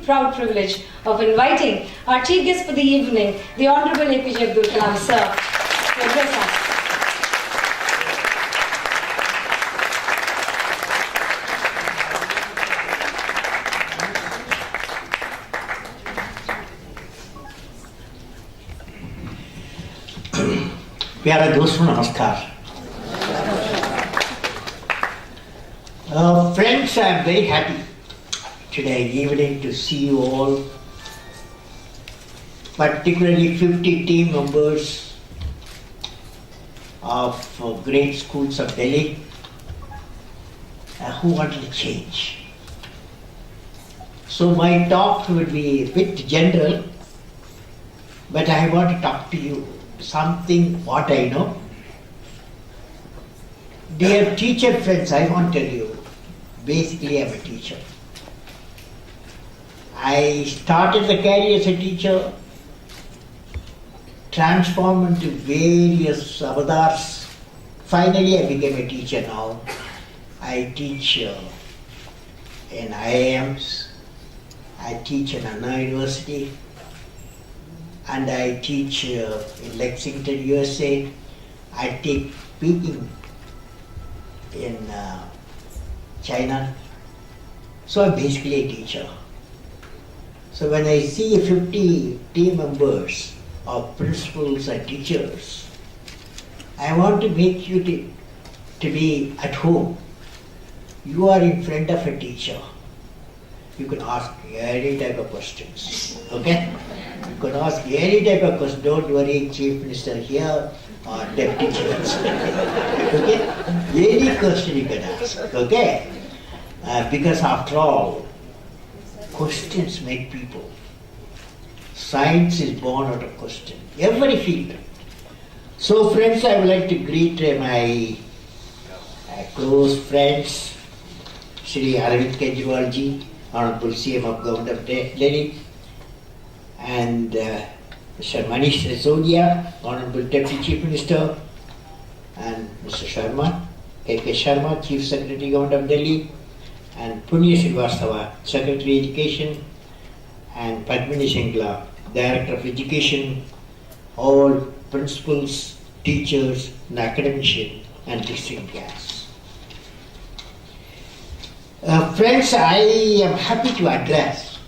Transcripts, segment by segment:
proud privilege of inviting our chief guest for the evening, the Honorable APJ Abdul Kalam, sir, to address us. प्यारे दोस्तों नमस्कार. Friends, I am very happy today evening to see you all, particularly 50 team members of great schools of Delhi who wanted to change. So my talk will be a bit general, but I want to talk to you something what I know. Dear teacher friends, I want to tell you, basically I'm a teacher. I started the career as a teacher, transformed into various avatars. Finally I became a teacher now. I teach in IIMs, I teach in Anna University, and I teach in Lexington, USA. I take speaking in China. So I'm basically a teacher. So when I see 50 team members of principals and teachers, I want to make you to be at home. You are in front of a teacher. You can ask any type of questions, okay? You can ask any type of question. Don't worry, Chief Minister here or Deputy Chief Minister, okay? Any question you can ask, okay? Because after all, questions make people. Science is born out of question, every field. So friends, I would like to greet my close friends, Shri Arvind Kejriwal ji, Honorable CM of Government of Delhi, and Mr. Manish Sisodia, Honorable Deputy Chief Minister, and Mr. Sharma, K.K. Sharma, Chief Secretary Government of Delhi, and Punya Srivastava, Secretary Education, and Padmini Shingla, Director of Education, all principals, teachers, and academicians, and district guests. Friends, I am happy to address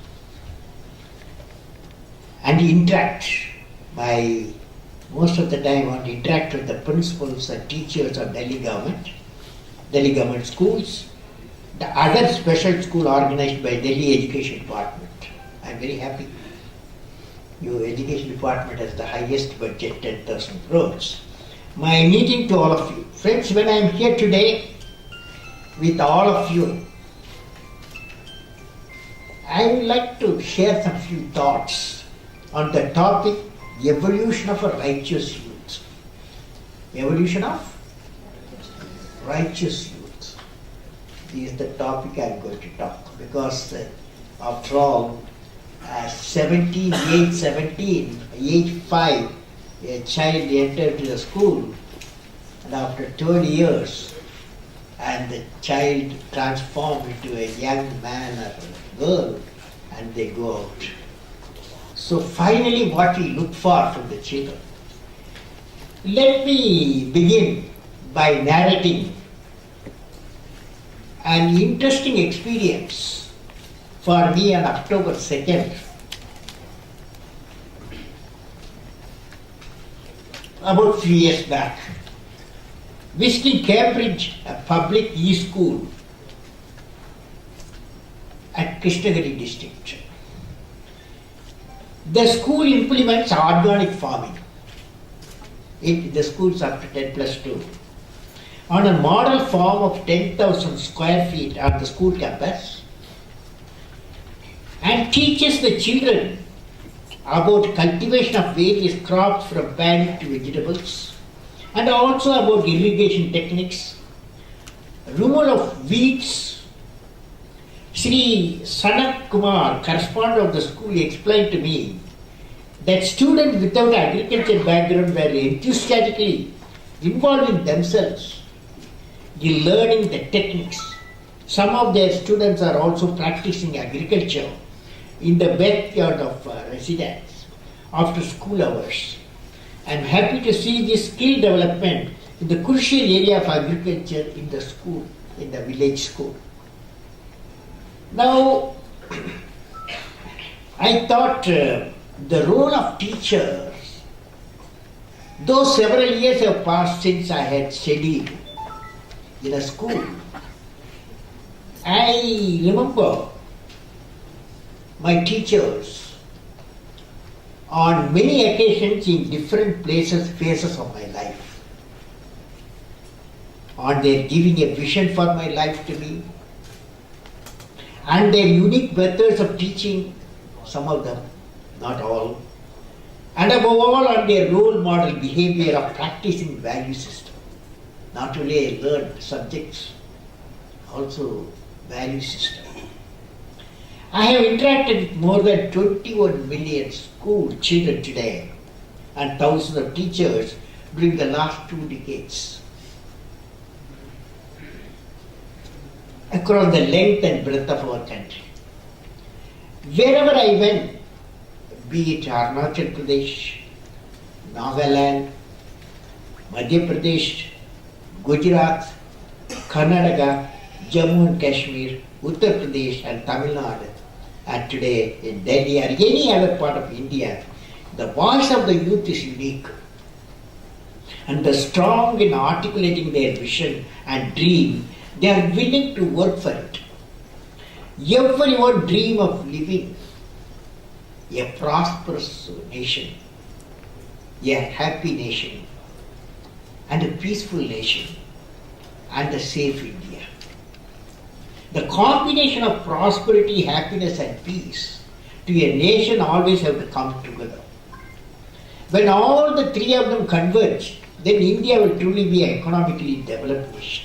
and interact. Most of the time I want to interact with the principals and teachers of Delhi government schools, the other special school organized by Delhi Education Department. I am very happy. Your Education Department has the highest budget, 10,000 crores. My meeting to all of you. Friends, when I am here today with all of you, I would like to share some few thoughts on the topic, evolution of a righteous youth. Evolution of righteous youth. This is the topic I am going to talk, because after all, age 5, a child entered to the school, and after 12 years, and the child transformed into a young man or a girl, and they go out. So finally, what we look for from the children. Let me begin by narrating an interesting experience for me on October 2nd. About a few years back, visiting Cambridge, a public e-school at Krishnagiri district. The school implements organic farming. The school is up to 10+2. On a model farm of 10,000 square feet on the school campus, and teaches the children about cultivation of various crops from paddy to vegetables, and also about irrigation techniques, removal of weeds. Sri Sanat Kumar, correspondent of the school, explained to me that students without agriculture background were enthusiastically involving themselves in learning the techniques. Some of their students are also practicing agriculture in the backyard of residence after school hours. I am happy to see this skill development in the crucial area of agriculture in the school, in the village school. Now, I thought the role of teachers, though several years have passed since I had studied in a school, I remember my teachers on many occasions in different phases of my life. On their giving a vision for my life to me, and their unique methods of teaching, some of them, not all, and above all on their role model behavior of practicing value system. Not only I learned subjects, also value system. I have interacted with more than 21 million school children today and thousands of teachers during the last 2 decades. Across the length and breadth of our country. Wherever I went, be it Arunachal Pradesh, Nagaland, Madhya Pradesh, Gujarat, Karnataka, Jammu and Kashmir, Uttar Pradesh and Tamil Nadu, and today in Delhi or any other part of India, the voice of the youth is unique. And the strong in articulating their vision and dream, they are willing to work for it. Everyone dream of living a prosperous nation, a happy nation, and a peaceful nation, and a safe India. The combination of prosperity, happiness, and peace to a nation always have to come together. When all the three of them converge, then India will truly be an economically developed nation.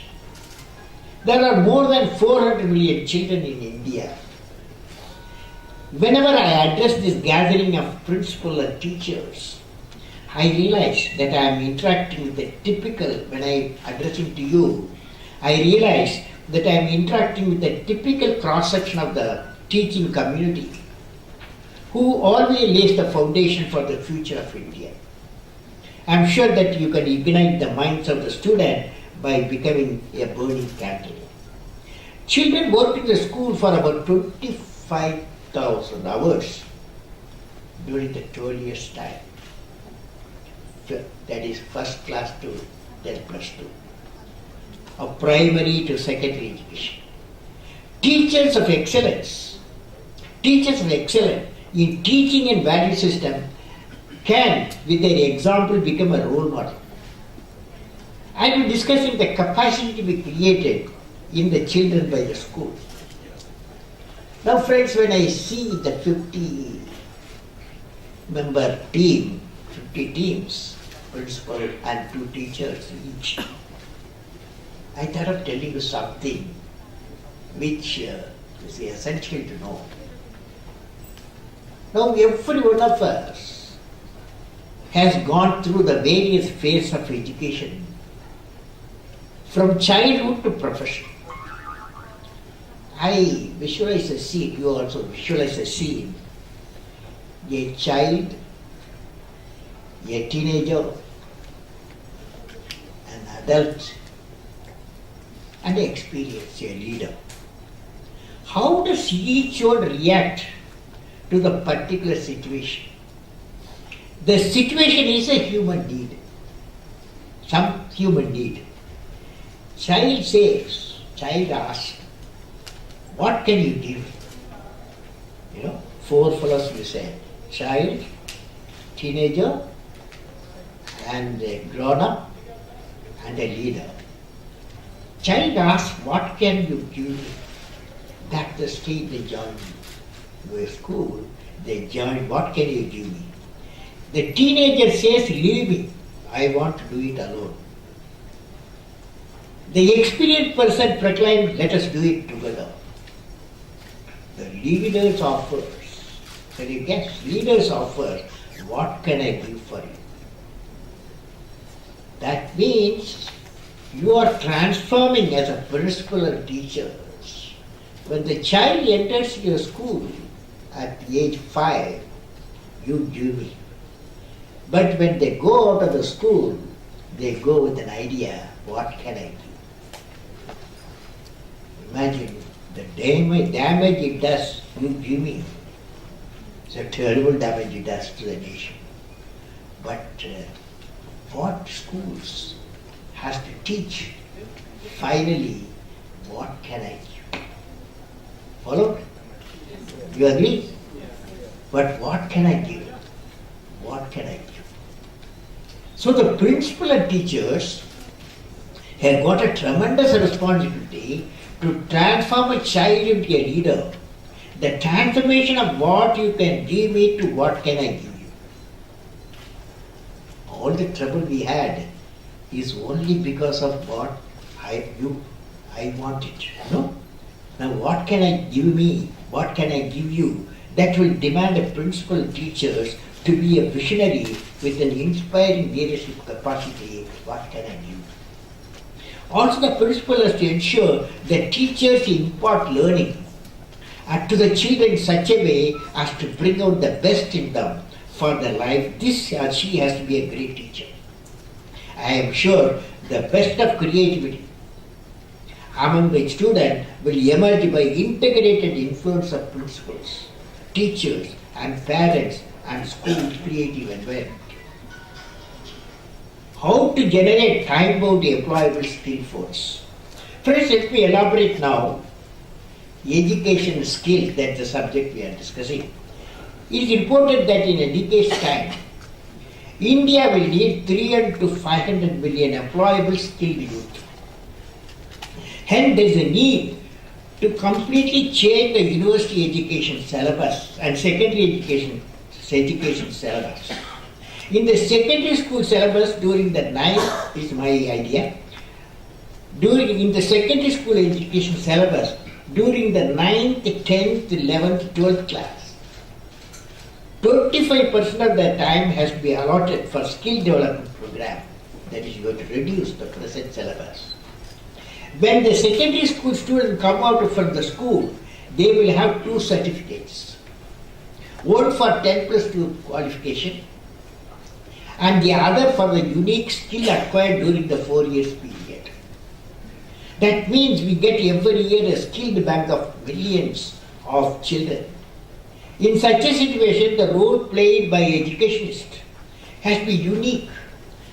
There are more than 400 million children in India. Whenever I address this gathering of principal and teachers, I realize that I am interacting with a typical, when I am addressing to you, I realize that I am interacting with a typical cross-section of the teaching community who always lays the foundation for the future of India. I am sure that you can ignite the minds of the student by becoming a burning candle. Children work in the school for about 25,000 hours during the 12 years time. That is first class to 10 plus 2. Of primary to secondary education. Teachers of excellence in teaching and value system can, with their example, become a role model. I will be discussing the capacity to be created in the children by the school. Now friends, when I see the 50-member team, 50 teams, principal and 2 teachers each, I thought of telling you something which is essential to know. Now every one of us has gone through the various phases of education from childhood to profession. I visualize a scene, you also visualize a scene. A child, a teenager, an adult, and experience, a leader. How does each one react to the particular situation? The situation is a human need, some human need. Child asks, what can you give? 4 fellows you say, child, teenager, and a grown-up, and a leader. Child asks, what can you give me? That's the stage they join your school. They join, what can you give me? The teenager says, leave me. I want to do it alone. The experienced person proclaims, let us do it together. The leaders offers, can you guess? Leaders offer, what can I give for you? That means you are transforming as a principal and teachers. When the child enters your school at the age 5, you give me. But when they go out of the school, they go with an idea, what can I give? Imagine the damage it does, you give me. It's a terrible damage it does to the nation. But what schools has to teach, finally, what can I give? Follow? You agree? But what can I give? What can I give? So the principal and teachers have got a tremendous responsibility to transform a child into a leader. The transformation of what you can give me to what can I give you. All the trouble we had is only because of what I wanted. No? Now what can I give me? What can I give you? That will demand a principal and teachers to be a visionary with an inspiring leadership capacity. What can I give? Also the principal has to ensure that teachers impart learning to the children in such a way as to bring out the best in them for their life. This or she has to be a great teacher. I am sure the best of creativity among the student will emerge by integrated influence of principals, teachers and parents and school creative environment. How to generate time-bound employable skill force? Friends, let me elaborate now. Education skill, that's the subject we are discussing. It is important that in a decade's time, India will need 300 to 500 million employable skilled youth. Hence, there is a need to completely change the university education syllabus and secondary education syllabus. In the secondary school syllabus during the 9th is my idea. In the secondary school education syllabus during the 9th, 10th, 11th, 12th class, 25% of the time has to be allotted for skill development program. That is, you have to reduce the present syllabus. When the secondary school students come out from the school, they will have 2 certificates. One for 10 plus 2 qualification and the other for the unique skill acquired during the 4 years period. That means we get every year a skilled bank of millions of children. In such a situation, the role played by educationists has to be unique,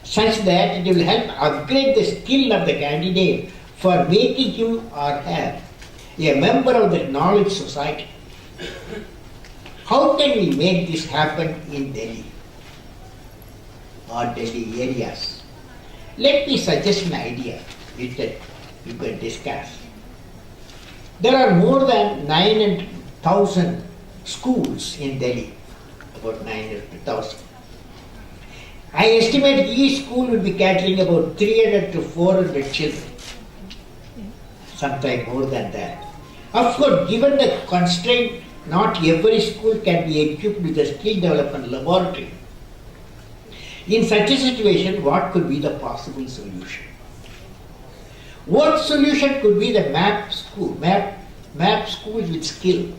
such that it will help upgrade the skill of the candidate for making him or her a member of the knowledge society. How can we make this happen in Delhi or Delhi areas? Let me suggest an idea which you can discuss. There are more than 9,000 schools in Delhi, about 9,000. I estimate each school will be catering about 300 to 400 children, sometimes more than that. Of course, given the constraint, not every school can be equipped with a skill development laboratory. In such a situation, what could be the possible solution? One solution could be the map schools with skill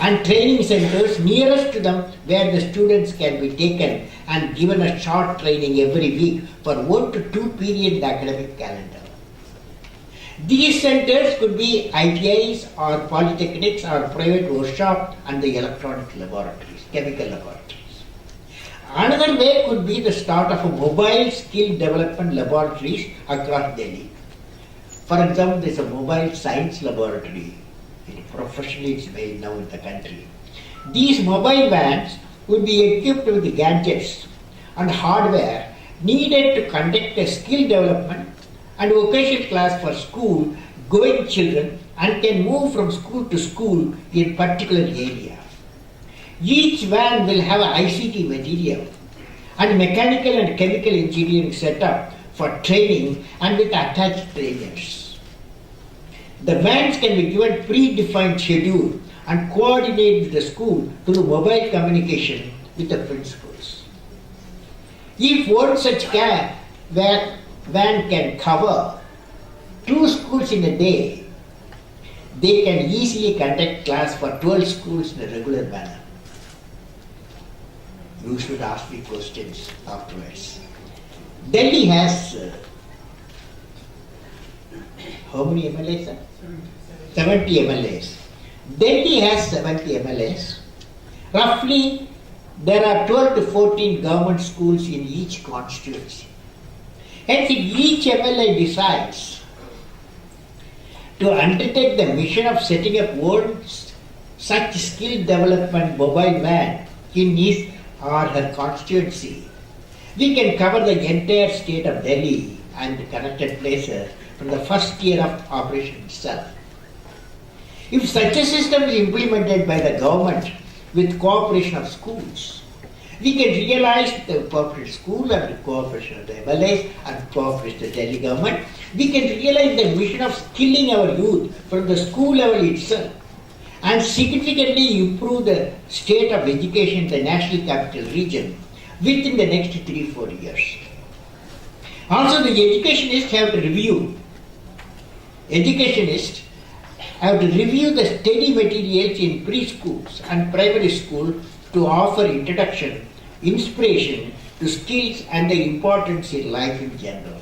and training centers nearest to them where the students can be taken and given a short training every week for 1 to 2 periods in the academic calendar. These centers could be ITIs or polytechnics or private workshops and the electronic laboratories, chemical laboratories. Another way could be the start of a mobile skill development laboratories across Delhi. For example, there is a mobile science laboratory. Professionally it's made now in the country. These mobile vans would be equipped with the gadgets and hardware needed to conduct a skill development and vocational class for school going children and can move from school to school in particular area. Each van will have an ICT material and mechanical and chemical engineering setup for training and with attached trainers. The vans can be given predefined schedule and coordinate with the school through mobile communication with the principals. If one such van can cover 2 schools in a day, they can easily conduct class for 12 schools in a regular manner. You should ask me questions afterwards. Delhi has how many MLAs? Sir? 70 MLAs. Delhi has 70 MLAs. Roughly, there are 12 to 14 government schools in each constituency. Hence, if each MLA decides to undertake the mission of setting up one such skill development mobile van in his or her constituency, we can cover the entire state of Delhi and the connected places from the first year of operation itself. If such a system is implemented by the government with cooperation of schools, we can realize the cooperation school and the cooperation of the MLAs and cooperation of the Delhi government, we can realize the mission of skilling our youth from the school level itself and significantly improve the state of education in the national capital region within the next 3-4 years. Also, the educationists have to review. Educationists have to review the study materials in preschools and primary school to offer introduction, inspiration to skills and their importance in life in general.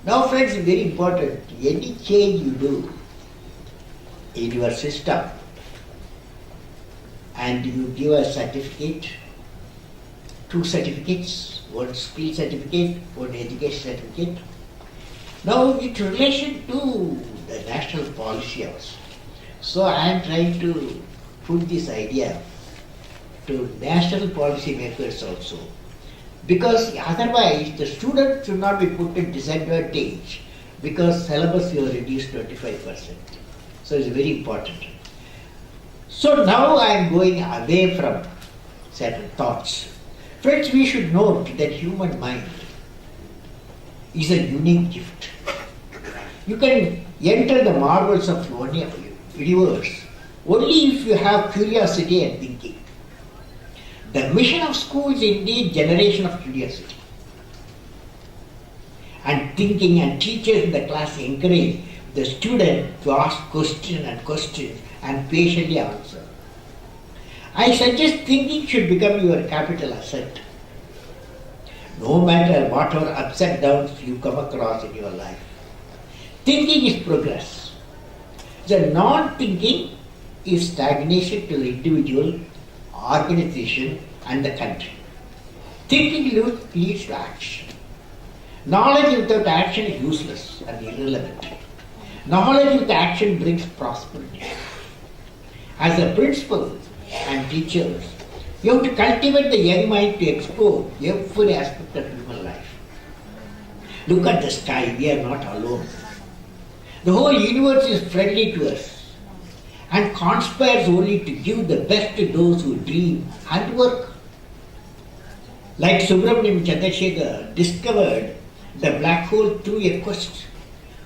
Now friends, it's very important, any change you do in your system and you give a certificate, 2 certificates, one skill certificate, one education certificate. Now in relation to the national policy also. So I am trying to put this idea to national policy makers also. Because otherwise the student should not be put at disadvantage because syllabus you have reduced 25%. So it's very important. So now I am going away from certain thoughts. Friends, we should note that human mind is a unique gift. You can enter the marvels of universe only if you have curiosity and thinking. The mission of school is indeed generation of curiosity. And thinking, and teachers in the class encourage the student to ask questions and patiently answer. I suggest thinking should become your capital asset. No matter whatever ups and downs you come across in your life. Thinking is progress. The non-thinking is stagnation to the individual, organization and the country. Thinking leads to action. Knowledge without action is useless and irrelevant. Knowledge with action brings prosperity. As a principal and teachers, you have to cultivate the young mind to explore every aspect of human life. Look at the sky, we are not alone. The whole universe is friendly to us and conspires only to give the best to those who dream and work. Like Subramanian Chandrasekhar discovered the black hole through a quest.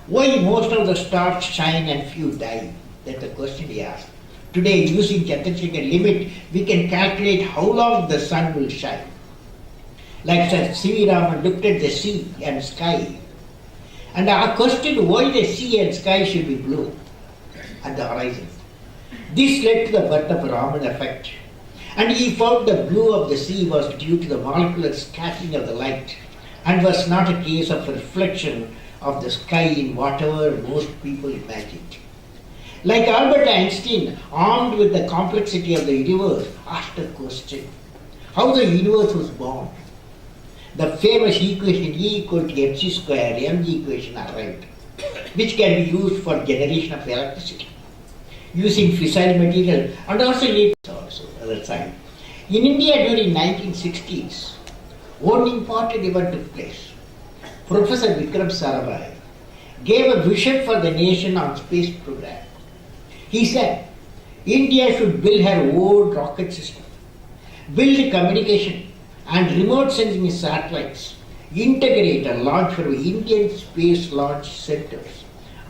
Why most of the stars shine and few die? That's the question he asked. Today, using Chandrasekhar limit, we can calculate how long the sun will shine. Like Sir C.V. Raman looked at the sea and sky and questioned why the sea and sky should be blue at the horizon. This led to the birth of Raman effect. And he found the blue of the sea was due to the molecular scattering of the light and was not a case of reflection of the sky in whatever most people imagined. Like Albert Einstein, armed with the complexity of the universe, asked a question: how the universe was born. The famous equation E equal to mc square, mg equation arrived, which can be used for generation of electricity, using fissile material and also other side. In India during 1960s, one important event took place. Professor Vikram Sarabhai gave a vision for the nation on space program. He said, India should build her own rocket system, build communication and remote sensing satellites, integrate and launch from Indian space launch centers,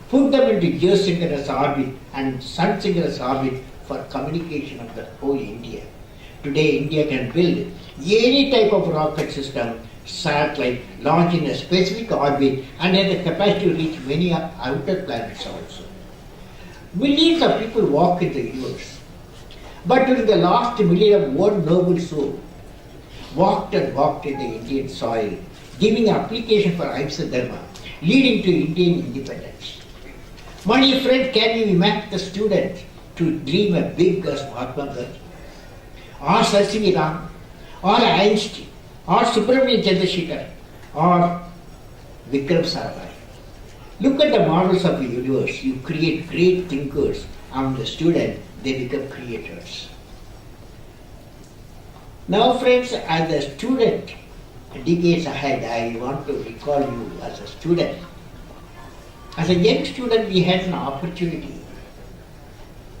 put them into geosynchronous orbit and sun-synchronous orbit for communication of the whole India. Today, India can build any type of rocket system, satellite, launch in a specific orbit and has the capacity to reach many outer planets also. Millions of people walk in the universe. But during the last millennium, one noble soul walked and walked in the Indian soil, giving application for Ahimsa Dharma, leading to Indian independence. My dear friend, can you imagine the student to dream as big as Mahatma Gandhi, or Sir C.V. Raman, or Einstein, or Subramanian Chandrasekhar, or Vikram Sarabhai? Look at the models of the universe. You create great thinkers among the student, they become creators. Now friends, as a student, decades ahead, I want to recall you as a student. As a young student, we had an opportunity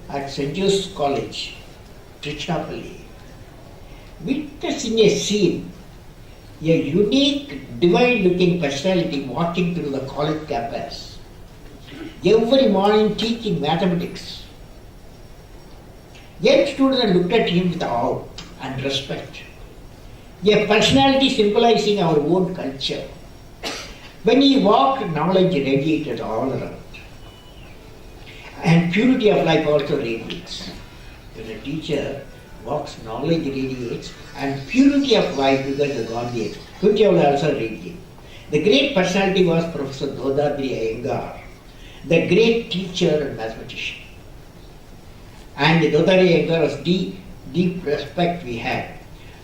at St. Joseph's College, Trichinopalli, witnessing a scene, a unique, divine-looking personality walking through the college campus, every morning teaching mathematics. Young students looked at him with awe and respect. A personality symbolizing our own culture. When he walked, knowledge radiated all around. And purity of life also radiates. When a teacher walks, knowledge radiates, and purity of life, because the Gandhi, purity of life also radiates. The great personality was Professor Dodadri Iyengar, the great teacher and mathematician. And Dodadri Iyengar was deep respect we had.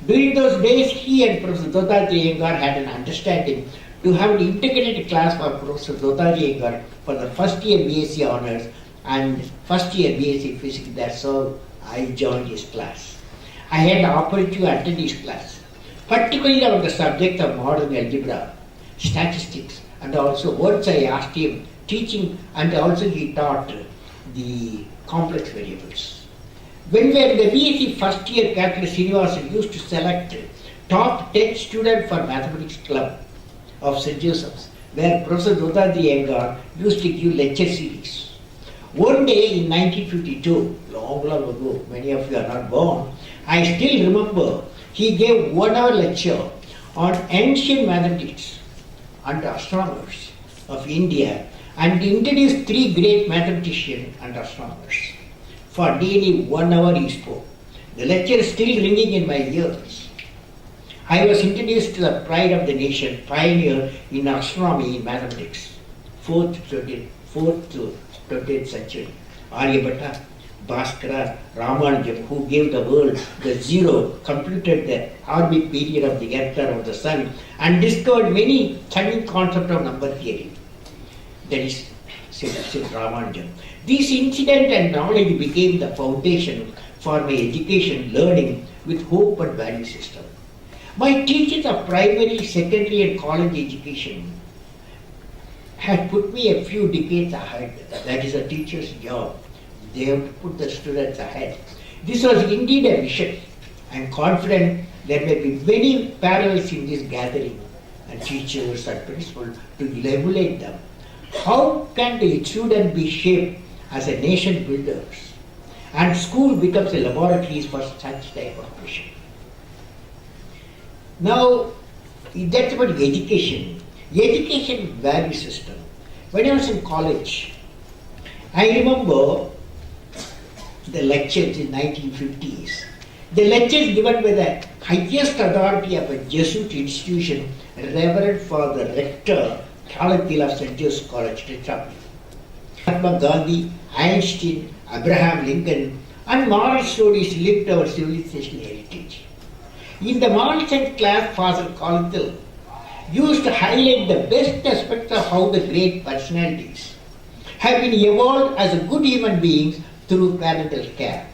During those days, he and Professor Dodadri Iyengar had an understanding to have an integrated class for Professor Dodadri Iyengar for the first year BSc Honours and first year BSc Physics. That's how I joined his class. I had the opportunity to attend his class, particularly on the subject of modern algebra, statistics, and also once I asked him teaching, and also he taught the complex variables. When we were in the BSc first year, Calculus Srinivasan used to select top 10 students for Mathematics Club of St. Joseph's, where Professor Dodadri Iyengar used to give lecture series. One day in 1952, long ago, many of you are not born, I still remember he gave 1 hour lecture on ancient mathematics and astronomers of India and introduced 3 great mathematicians and astronomers. For nearly 1 hour he spoke. The lecture is still ringing in my ears. I was introduced to the pride of the nation, pioneer in astronomy and mathematics, 4th to 20th century. Aryabhatta, Bhaskara, Ramanujam, who gave the world the zero, computed the orbit period of the earth around the sun, and discovered many stunning concepts of number theory. That is Ramanujam. This incident and knowledge became the foundation for my education, learning with hope and value system. My teachers of primary, secondary and college education had put me a few decades ahead. That is a teacher's job. They have to put the students ahead. This was indeed a vision. I am confident there may be many parallels in this gathering, and teachers and principals to emulate them. How can the student be shaped as a nation builders, and school becomes a laboratory for such type of mission? Now, that's about education. Education value system. When I was in college, I remember the lectures in 1950s. The lectures given by the highest authority of a Jesuit institution, Reverend Father Rector, Kalapil of St. Joseph's College, Trichinopalli. Mahatma Gandhi, Einstein, Abraham Lincoln, and moral stories lived our civilizational heritage. In the moral science class, Father Kalapil used to highlight the best aspects of how the great personalities have been evolved as good human beings through parental care,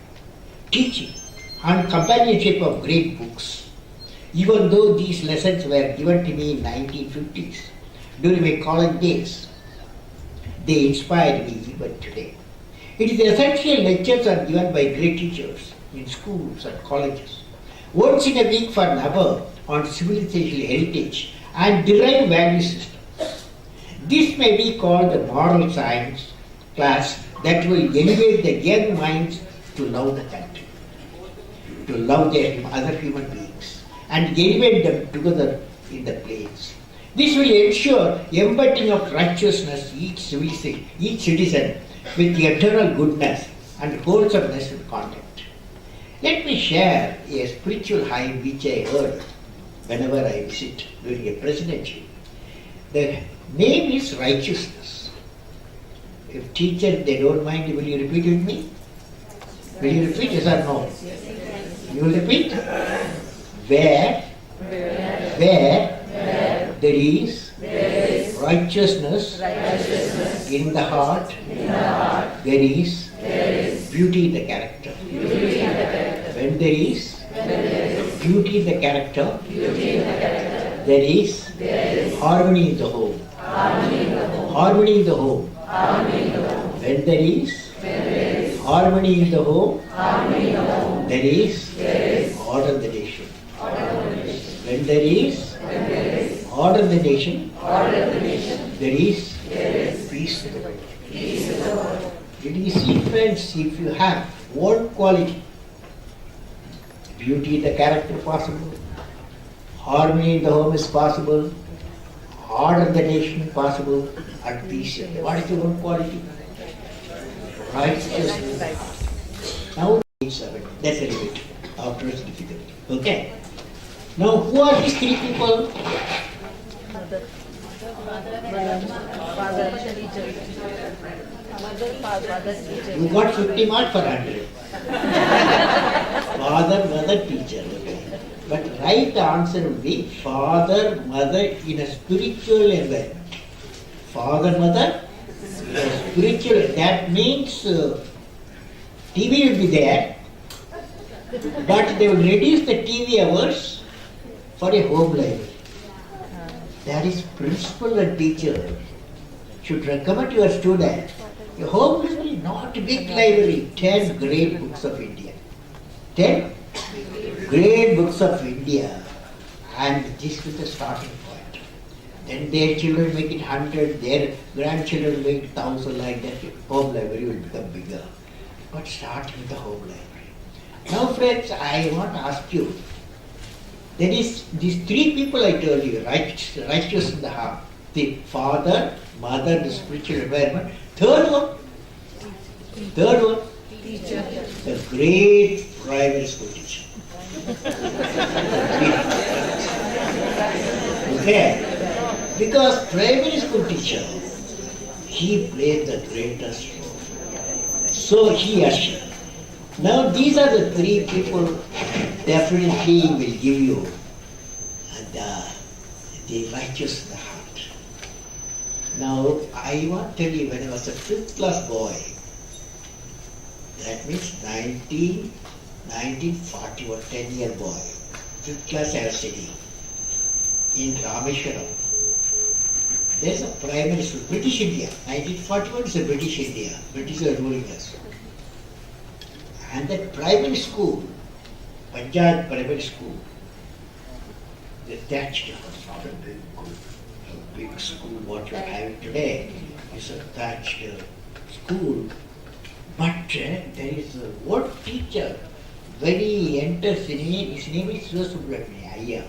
teaching, and companionship of great books. Even though these lessons were given to me in 1950s, during my college days, they inspired me even today. It is essential lectures are given by great teachers in schools and colleges, once in a week for an hour on civilizational heritage and derived value system. This may be called the moral science class that will elevate the young minds to love the country, to love their other human beings, and elevate them together in the plains. This will ensure embedding of righteousness each citizen with eternal goodness and wholesomeness in conduct. Let me share a spiritual high which I heard whenever I visit during a presidency. The name is righteousness. If teacher, they don't mind, will you repeat with me? Will you repeat, yes or no? You will repeat? Where there is righteousness in the heart, there is beauty in the character. When there is beauty in the character, there is harmony in the home. Harmony in the home. When there is harmony in the home, there is order in the nation. When there is order in the nation, there is peace in the world. Did you see, friends, if you have one quality, beauty in the character possible, harmony in the home is possible, order in the nation possible, and peace. What is the one quality? Righteousness. Now, that's a little bit after it's difficult. Okay. Now, who are these three people? You got 50 marks for 100. Father, mother, teacher. Okay. But right answer would be father, mother in a spiritual environment. Father, mother, spiritual. That means TV will be there, but they will reduce the TV hours for a home library. That is, principal and teacher should recommend your student a home library, not a big library. 10 great books of India. 10 great books of India, and this is the starting point. Then their children make it 100, their grandchildren make it 1,000, like that. Home library will become bigger. But start with the home library. Now, friends, I want to ask you. There is these three people I told you, righteous in the heart. The father, mother, the spiritual environment. Third one, teacher. The great primary school teacher. Okay, because primary school teacher, he played the greatest role. So he or she. Now these are the three people definitely will give you the righteous in the heart. Now I want to tell you, when I was a 5th class boy, that means 1941, 10-year boy, 5th class I was studying in Rameshwaram. There's a primary school, British India. 1941 is a British India. British are ruling us. And that primary school, Punjab primary school, the thatched house, not a big school what you are having today. It's a thatched school. But there is one teacher, when he enters, his name is Subramania.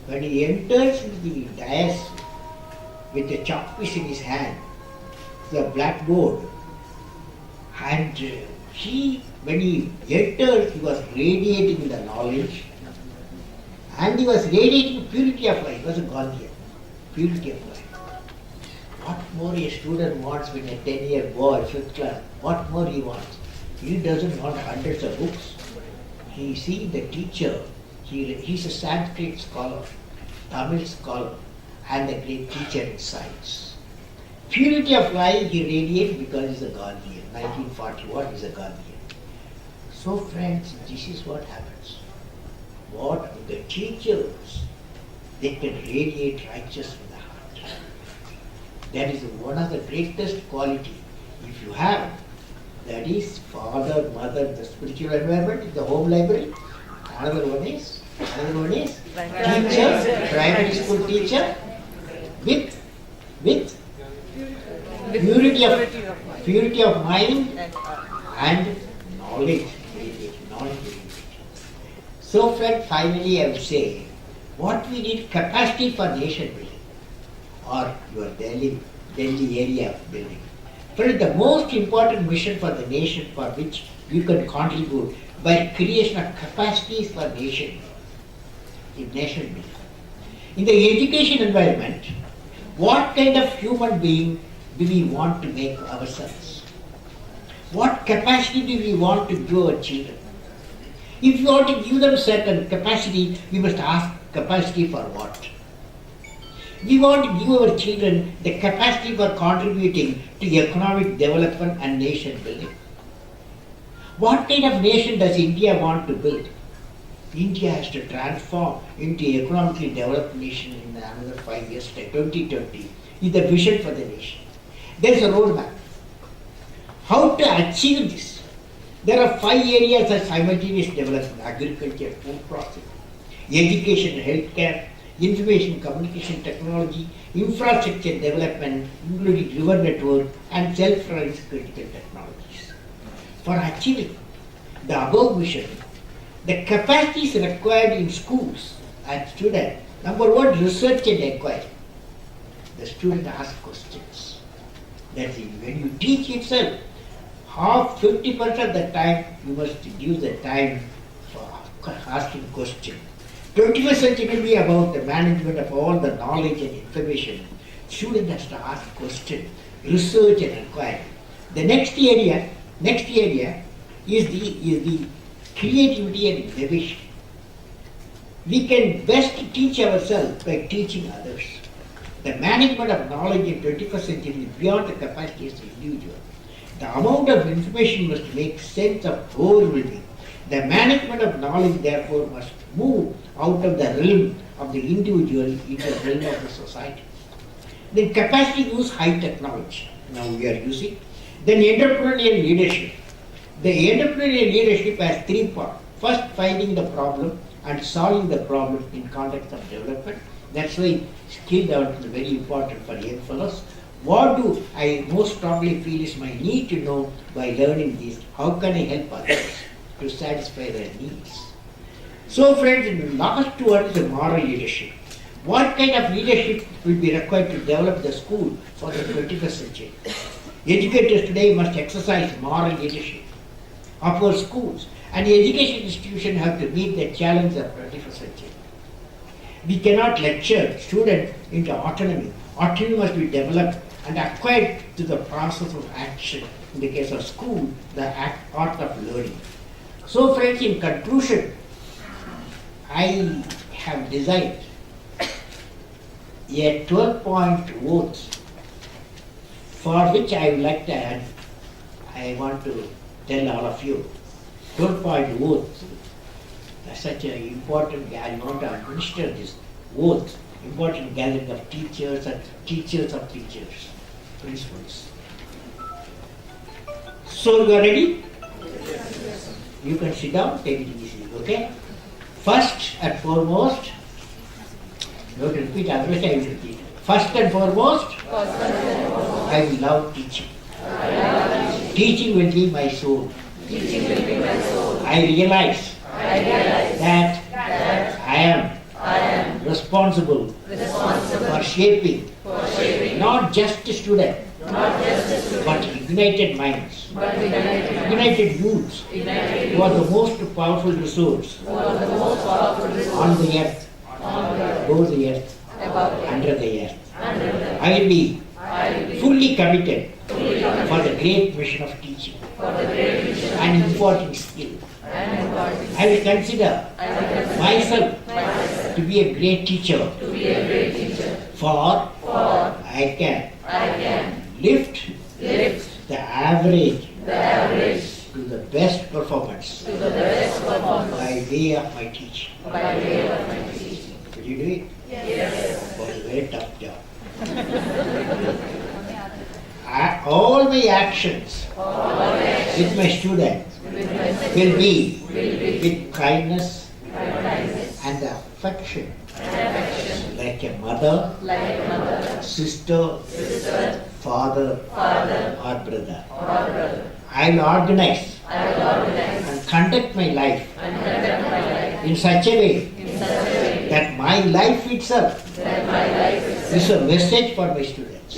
When he enters into the dais with a chalk piece in his hand, the blackboard, and when he entered, he was radiating the knowledge, and he was radiating purity of life. He was a Gandhian, purity of life. What more a student wants when a 10-year boy, 5th class, what more he wants? He doesn't want hundreds of books. He sees the teacher, he's a Sanskrit scholar, Tamil scholar, and a great teacher in science. Purity of life he radiates because he's a Gandhian. 1941 he's a Gandhian. So friends, this is what happens. What the teachers, they can radiate righteousness in the heart. That is one of the greatest quality. If you have, that is father, mother, the spiritual environment, the home library. Another one is teacher, primary school teacher, with purity of mind and knowledge. So friend, finally I will say, what we need capacity for nation building, or your Delhi area of building. Friends, the most important mission for the nation for which you can contribute by creation of capacities for nation building. In the education environment, what kind of human being do we want to make ourselves? What capacity do we want to give our children? If you want to give them certain capacity, we must ask capacity for what? We want to give our children the capacity for contributing to economic development and nation building. What kind of nation does India want to build? India has to transform into economically developed nation in another 5 years, 2020, is the vision for the nation. There is a roadmap. How to achieve this? There are 5 areas of simultaneous development: agriculture, food processing, education, healthcare, information communication technology, infrastructure development, including river network, and self-reliance critical technologies. For achieving the above vision, the capacities required in schools and students: number one, research and inquiry. The student asks questions. That's it. When you teach itself, 50% of the time you must give the time for asking questions. 21st century will be about the management of all the knowledge and information. Student has to ask questions, research and inquiry. The next area is the creativity and innovation. We can best teach ourselves by teaching others. The management of knowledge in 21st century is beyond the capacity of the individual. The amount of information must make sense of overwhelming. The management of knowledge, therefore, must move out of the realm of the individual into the realm of the society. Then capacity use high technology. Now we are using. Then entrepreneurial leadership. The entrepreneurial leadership has 3 parts. First, finding the problem and solving the problem in context of development. That's why skill development is very important for young fellows. What do I most strongly feel is my need to know by learning this? How can I help others to satisfy their needs? So friends, the last one is the moral leadership. What kind of leadership will be required to develop the school for the 21st century? Educators today must exercise moral leadership of our schools, and the education institutions have to meet the challenge of 21st century. We cannot lecture students into autonomy. Autonomy must be developed and acquired through the process of action. In the case of school, the art of learning. So friends, in conclusion, I have designed a 12-point oath for which I would like to add. I want to tell all of you, 12-point oath, such an important, I want to administer this oath, important gathering of teachers and teachers of teachers, principals. So you are ready? Yes. You can sit down, take it easy, okay? First and foremost, you have to repeat, otherwise I will repeat. First and foremost, I will love teaching. Teaching will be my soul. I realize that I am responsible for shaping not just students, but ignited minds, ignited youths, who are the most powerful resource on the earth, above the earth, under the earth. I will be fully committed for the great mission of teaching and imparting skill. I will consider myself to be a great teacher, for I can lift the average to the best performance by way of my teaching. Will you do it? Yes. It was a very tough job. All my actions with my students will be with kindness and affection, like a mother, sister, father, or brother. I will organize and conduct my life in such a way that my life itself is a message for my students.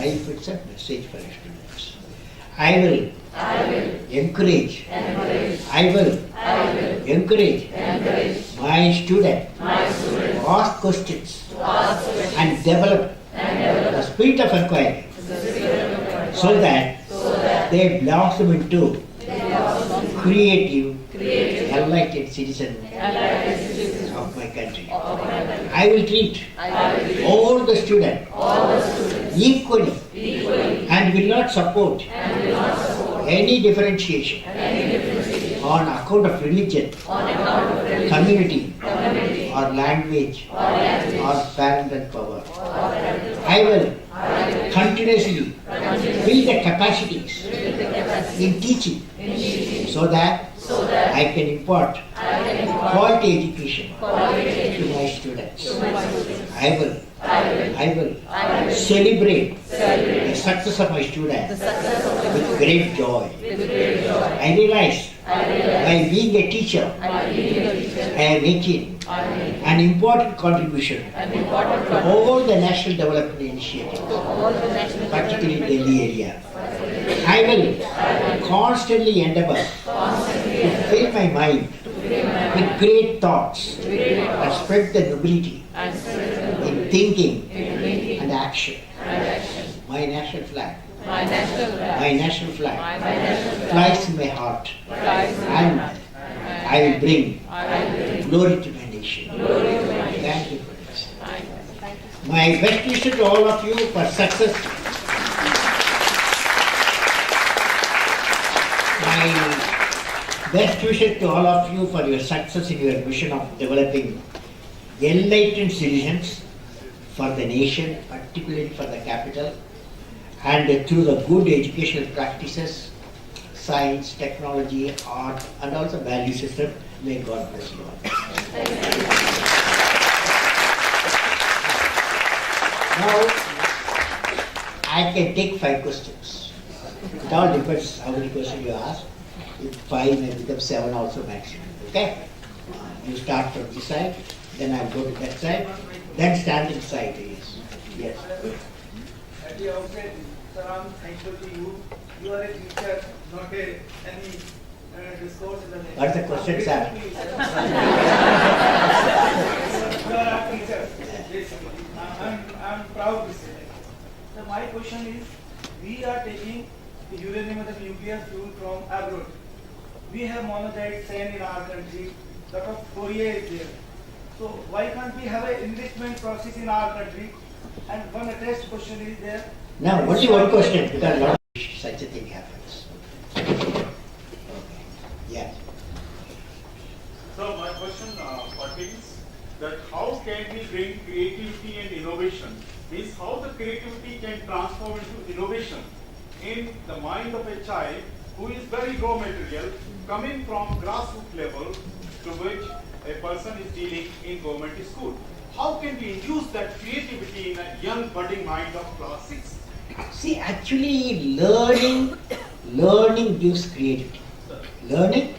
life it's a message for students. I will encourage. I will encourage my student to ask questions and develop the spirit of inquiry so that they blossom into creative, enlightened citizen of my country. I will treat all the students equally and will not support any differentiation on account of religion, community, or language, or parental power. I will continuously build the capacities in teaching so that I can impart quality education to my students. I will celebrate the success of my students with great joy. I realize by being a teacher, I am making an important contribution to all the national development initiatives, particularly in Delhi area. I will constantly endeavor to fill my mind with great thoughts that spread the nobility in thinking and action. My national flag. My national flag flies in my heart, and I will bring glory to my nation. Thank you for this. My best wishes to all of you for success. My best wishes to all of you for your success in your mission of developing enlightened citizens for the nation, particularly for the capital, and through the good educational practices, science, technology, art, and also value system. May God bless you all. Now, I can take 5 questions. It all depends how many questions you ask. If 5 may become 7 also maximum. Okay? You start from this side, then I'll go to that side, then standing side is. Yes. At the outset, sir, I'm thankful to you. You are a teacher, not any discourse. What the questions are? You are a teacher, basically. I'm proud to say that. So my question is, we are taking the uranium and the nuclear fuel from abroad. We have monazite sand in our country. Lot of Korea is there. So why can't we have an enrichment process in our country? And one attached question is there. Now, only one question, because not such a thing happens. Okay. Yeah. So my question pertains that how can we bring creativity and innovation? Means how the creativity can transform into innovation in the mind of a child who is very raw material coming from grassroots level to which a person is dealing in government school. How can we induce that creativity in a young budding mind of class 6? See, actually, learning gives creativity. Learning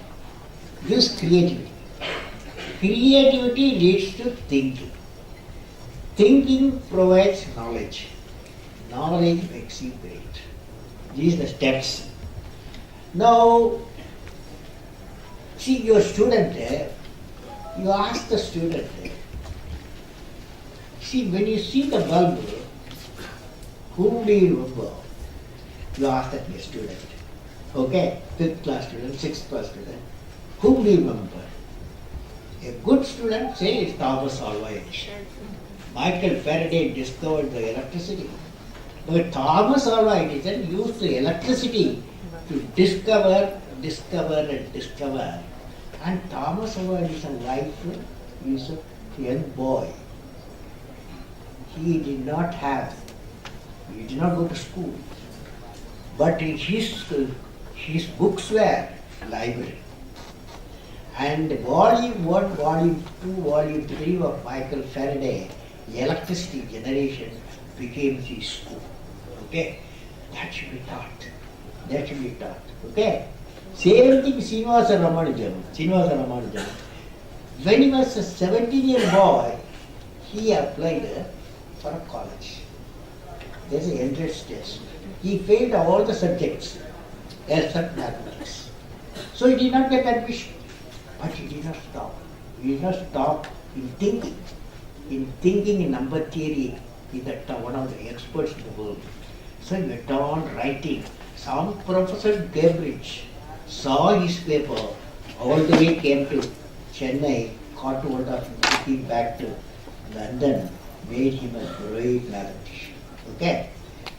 gives creativity. Creativity leads to thinking. Thinking provides knowledge. Knowledge makes you great. These are the steps. Now, see your student there, you ask the student there, see when you see the bulb, whom do you remember? You ask that your student. Okay, 5th class student, 6th class student. Whom do you remember? A good student says Thomas Alva Edison. Michael Faraday discovered the electricity. But Thomas Alva Edison used the electricity to discover. And Thomas Alva Edison's life is a young boy. He did not go to school. But his books were library. And volume 1, volume 2, volume 3 of Michael Faraday, electricity generation, became his school. Okay? That should be taught. Okay? Same thing Srinivasa Ramanujan. When he was a 17-year boy, he applied for a college. There's an entrance test. He failed all the subjects except mathematics. So he did not get admission. But he did not stop. He did not stop in thinking. In thinking in number theory, he is one of the experts in the world. So he went on writing. Some Professor Cambridge saw his paper, all the way came to Chennai, caught hold of him, took him back to London, made him a great mathematician. Okay?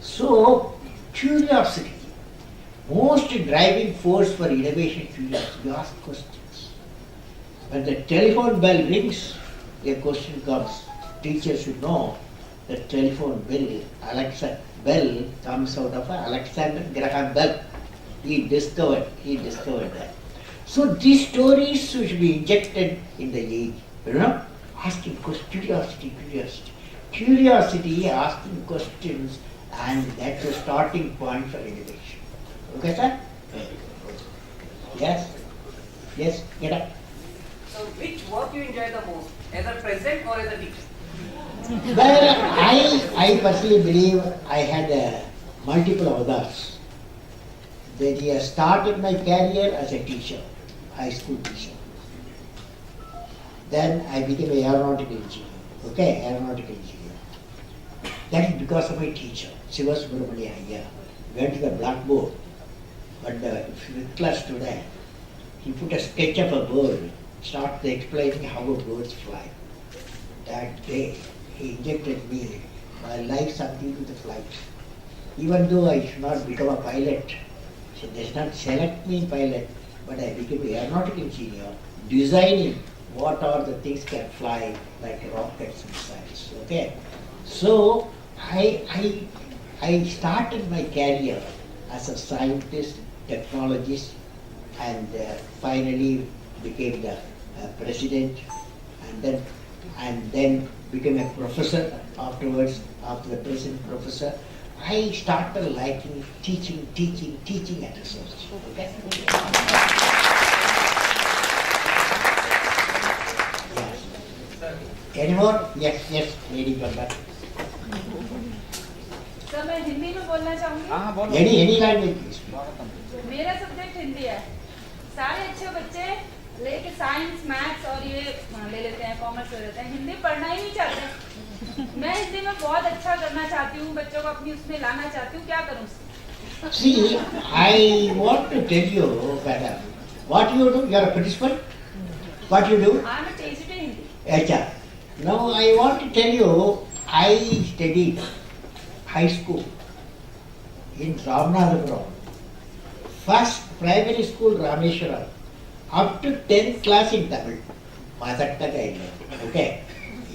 So, curiosity. Most driving force for innovation, curiosity. You ask questions. When the telephone bell rings, a question comes. Teachers should know the telephone bell, Alexa bell comes out of Alexander Graham Bell. He discovered that. So these stories should be injected in the age. Asking questions, curiosity, asking questions, and that's a starting point for innovation. Okay, sir? Yes? Yes, get up. So which work you enjoy the most, as a president or as a teacher? Well, I personally believe I had multiple avatars. Then I started my career as a teacher, high school teacher. Then I became an aeronautical engineer. Okay, aeronautical engineer. That is because of my teacher, Siva Subramania Iyer. Went to the blackboard, but if you class today, he put a sketch of a bird, started explaining how a bird flies. That day, he injected me my life something to the flight. Even though I should not become a pilot, so they did not select me pilot, but I became an aeronautical engineer, designing what are the things can fly like rockets and missiles. Okay, so I started my career as a scientist, technologist, and finally became the president, and then became a professor afterwards. After the president professor, I started liking teaching and research. Okay. Any more? Yes, lady come back. Sir मैं हिंदी में बोलना चाहूँगी। हाँ बोलो। Any language, please. मेरा subject Hindi है। सारे अच्छे बच्चे लेके साइंस, मैथ्स और ये ले लेते हैं, कॉमर्स ले लेते हैं, हिंदी पढ़ना ही नहीं चाहते। मैं हिंदी में बहुत अच्छा करना चाहती हूँ, बच्चों को अपनी उसमें लाना चाहती हूँ, क्या करूँ? See, I want to tell you, madam, what you do. You are a principal. What you do? I am a teacher in Hindi. Acha. Now I want to tell you, I studied high school in Ramanathapuram. First primary school Rameshwaram, up to 10th class in Tamil. Mother tongue I learned. Okay.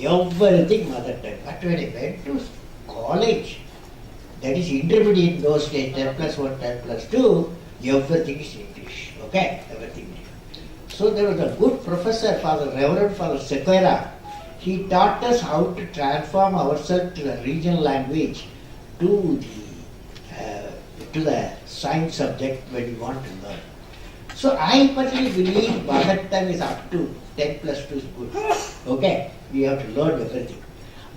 Everything mother tongue. But when I went to college, that is intermediate in those days, 10 plus 1, 10 plus 2, everything is English. Okay? Everything. So there was a good professor, Reverend Father Sequeira. He taught us how to transform ourselves to the regional language to the science subject when we want to learn. So I personally believe mother tongue is up to 10 plus 2 is good. Okay? We have to learn everything.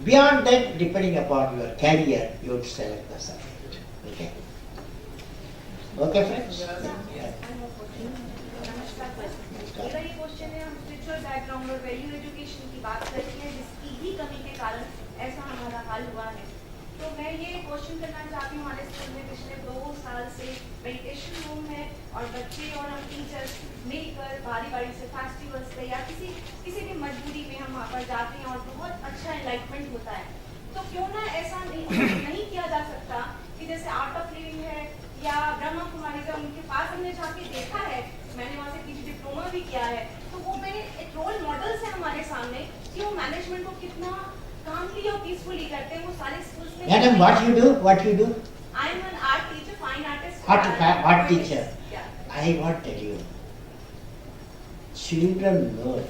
Beyond that, depending upon your career, you have to select the subject. Okay? Okay, friends? Yeah. मेरा ये question है, हम spiritual background और value education की बात करते हैं, जिसकी ही कमी के कारण ऐसा हमारा हाल हुआ है। तो मैं ये क्वेश्चन करना चाहती हूँ, हमारे स्कूल में पिछले 2 साल से मेडिटेशन रूम है और बच्चे और हम टीचर्स मिलकर बारी से फेस्टिवल्स पे या किसी भी मजबूरी में हम वहाँ पर जाते हैं और बहुत अच्छा एनलाइटमेंट होता है। तो क्यों ना ऐसा नहीं किया जा सकता कि जैसे आर्ट ऑफ लिविंग है या ब्रह्मा कुमारी का, उनके पास हमने जाके देखा है, मैंने वहाँ से पीजी डिप्लोमा भी किया है, तो वो मेरे एक रोल मॉडल्स है हमारे सामने कि वो मैनेजमेंट को कितना कामली और पीसफुली करते हैं। वो सारे स्कूल्स में। Madam, what you do? I am an art teacher, fine artist. Art teacher. Yeah. I want to tell you, children learn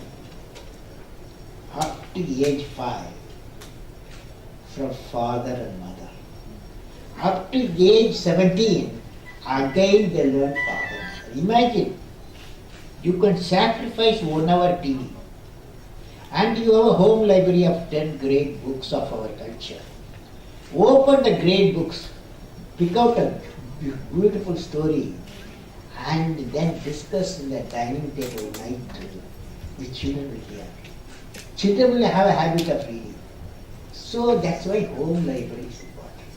up to age 5 from father and mother. Up to age 17, again they learn father and mother. Imagine, you can sacrifice 1 hour TV and you have a home library of 10 great books of our culture. Open the great books, pick out a beautiful story, and then discuss in the dining table night. The children will hear. Children will have a habit of reading. So that's why home library is important.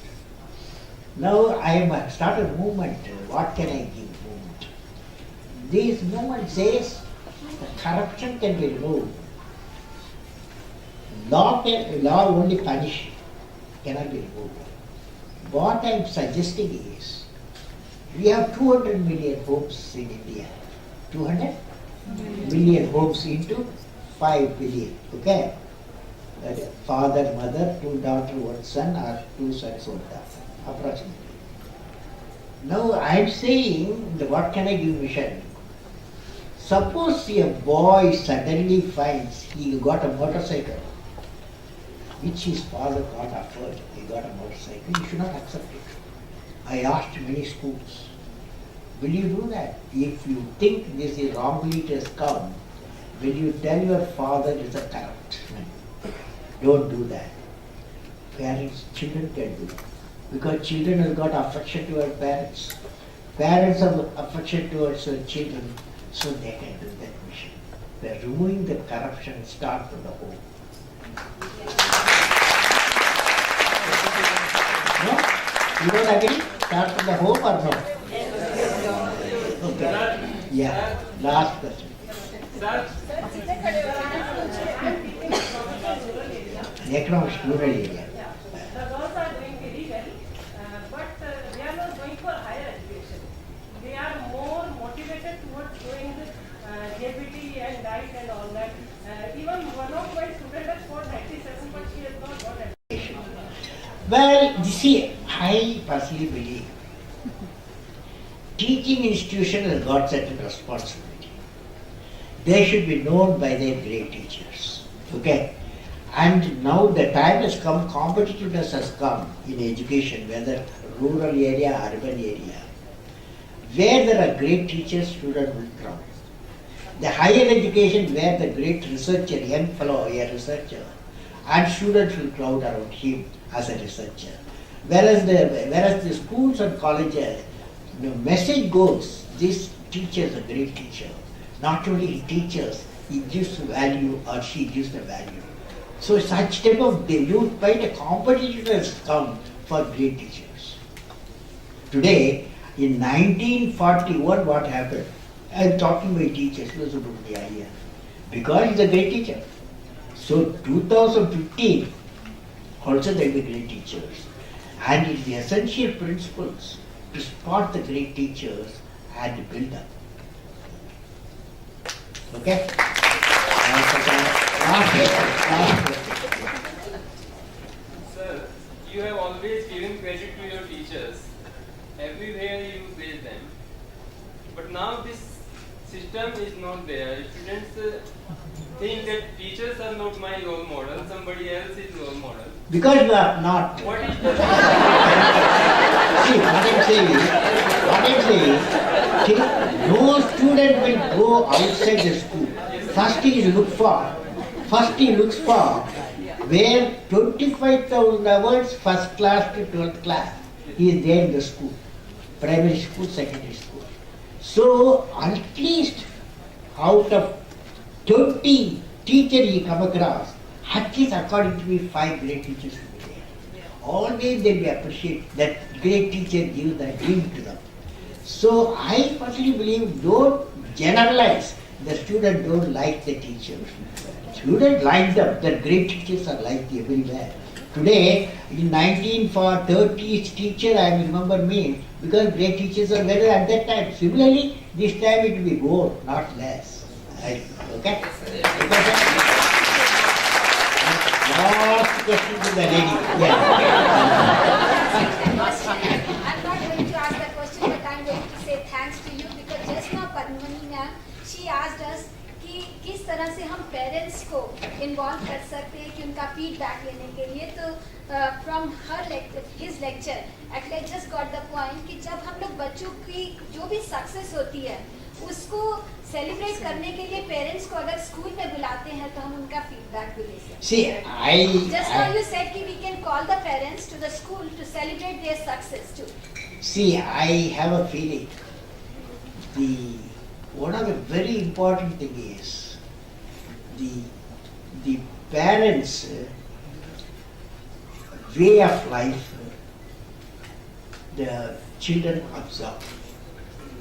Now I have started a movement. What can I give movement? This movement says the corruption can be removed. Law only punish, cannot be removed. What I am suggesting is, we have 200 million homes in India. 200 million homes into 5 billion. Okay? Father, mother, 2 daughters, 1 son, or 2 sons, 1 daughter, approximately. Now I am saying, what can I give vision? Suppose a boy suddenly finds he got a motorcycle, which his father can't afford. He got a motorcycle, he should not accept it. I asked many schools, will you do that? If you think this is wrongly it has come, will you tell your father is a corrupt man? Don't do that. Parents, children can do it. Because children have got affection towards parents. Parents have affection towards their children, so they can do that mission. They are removing the corruption, start from the home. No? You don't agree? Start from the home or no? Okay. Yeah. Last question. Economics, rural area. The girls are doing very well, but they are not going for higher education. They are more motivated towards doing JBT and diet and all that. Even one of my students has scored 97, but she has not got education. Well, you see, I personally believe teaching institution has got certain responsibility. They should be known by their great teachers. Okay? And now the time has come, competitiveness has come in education, whether rural area, urban area. Where there are great teachers, students will come. The higher education, where the great researcher, young fellow, a researcher, and students will crowd around him as a researcher. Whereas the schools and colleges, the message goes, this teacher is a great teacher. Not only he teaches, he gives value or she gives the value. So such type of youth quite a competitiveness come for great teachers. Today, in 1941, what happened? I am talking about teachers, because he's a great teacher. So 2015, also there will be great teachers. And it's the essential principles to spot the great teachers and build them. Okay? Sir, you have always given credit to your teachers. Everywhere you praise them. But now this system is not there. Students think that teachers are not my role model, somebody else is role model. Because you are not. What is the See, what I'm saying, no student will go outside the school. First he looks for where 25,000 hours, first class to 12th class, he is there in the school, primary school, secondary school. So at least out of 20 teachers he come across, at least according to me 5 great teachers will be there. Always they will appreciate that great teacher gives the dream to them. So I personally believe don't generalize. The student don't like the teachers. Students like them. The great teachers are liked everywhere. Today, in 1930s teacher, I remember me, because great teachers are better at that time. Similarly, this time it will be more, not less. Okay? Last question to the lady. Yeah. I'm not going to ask that question, but I'm going to say thanks to you because just now Padmani ma'am, she asked us कि किस तरह से हम parents को involve कर सकते हैं कि उनका फीडबैक लेने के लिए तो from her his lecture actually I just got the point कि जब हम लोग बच्चों की जो भी सक्सेस होती है उसको सेलिब्रेट करने के लिए पेरेंट्स को अगर स्कूल में बुलाते हैं तो हम उनका फीडबैक भी ले सकते हैं. See, Just now you said कि we can call the parents to the school to celebrate their success too. See, I have a feeling one of the very important thing is the parents' way of life the children absorb.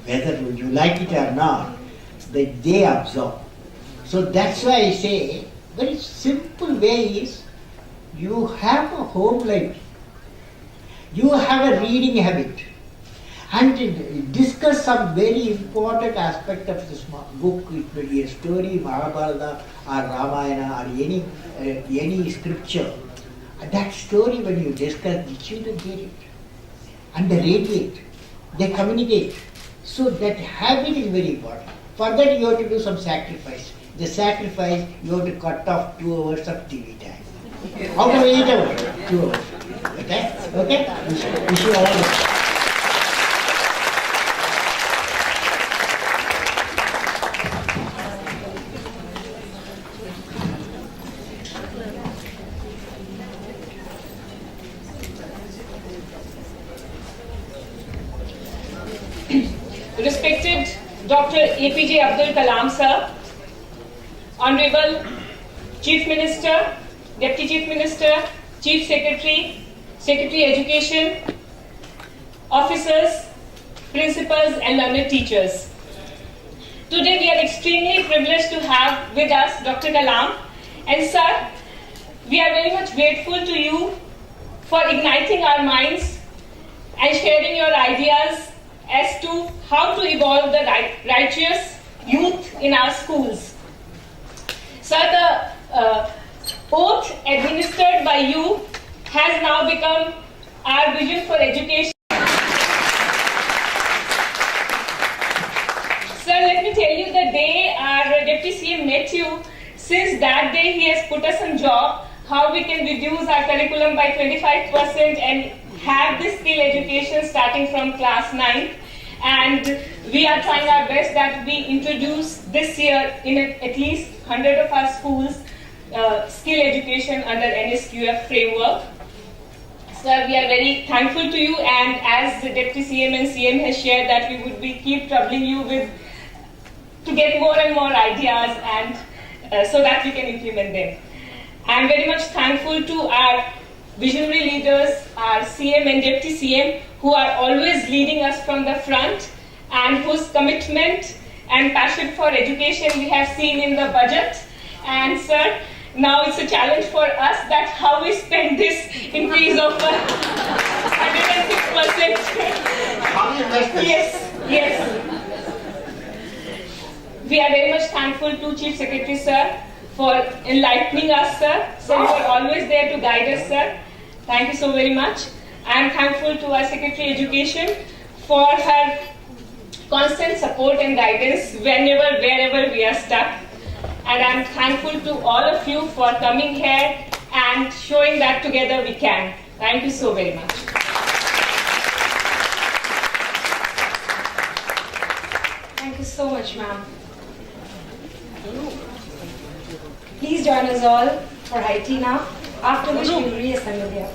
Whether you like it or not, they absorb. So that's why I say, very simple way is, you have a home life, you have a reading habit, and discuss some very important aspect of this book. It may be a story, Mahabharata or Ramayana or any scripture. That story when you discuss, the children hear it and they radiate, they communicate. So that habit is very important. For that you have to do some sacrifice. The sacrifice, you have to cut off 2 hours of TV time. Out of 8 hours, 2 hours. Okay? Okay? Wish you all the best. Respected Dr. APJ Abdul Kalam sir, Honorable Chief Minister, Deputy Chief Minister, Chief Secretary, Secretary Education, officers, principals and learned teachers. Today we are extremely privileged to have with us Dr. Kalam, and sir, we are very much grateful to you for igniting our minds and sharing your ideas as to how to evolve the righteous youth in our schools. Sir, the oath administered by you has now become our vision for education. Sir, let me tell you, the day our Deputy CM met you, since that day he has put us on job how we can reduce our curriculum by 25% and have this skill education starting from class 9. And we are trying our best that we introduce this year in at least 100 of our schools skill education under NSQF framework. Sir, we are very thankful to you, and as the Deputy CM and CM has shared that we would keep troubling you to get more and more ideas and so that we can implement them. I am very much thankful to our visionary leaders, our CM and Deputy CM, who are always leading us from the front and whose commitment and passion for education we have seen in the budget. And sir, now it's a challenge for us that how we spend this increase of 106%. Yes. We are very much thankful to Chief Secretary sir for enlightening us, sir. So you are always there to guide us, sir. Thank you so very much. I am thankful to our Secretary Education for her constant support and guidance wherever we are stuck. And I am thankful to all of you for coming here and showing that together we can. Thank you so very much. Thank you so much, ma'am. Please join us all for high tea now, after which we will reassemble here.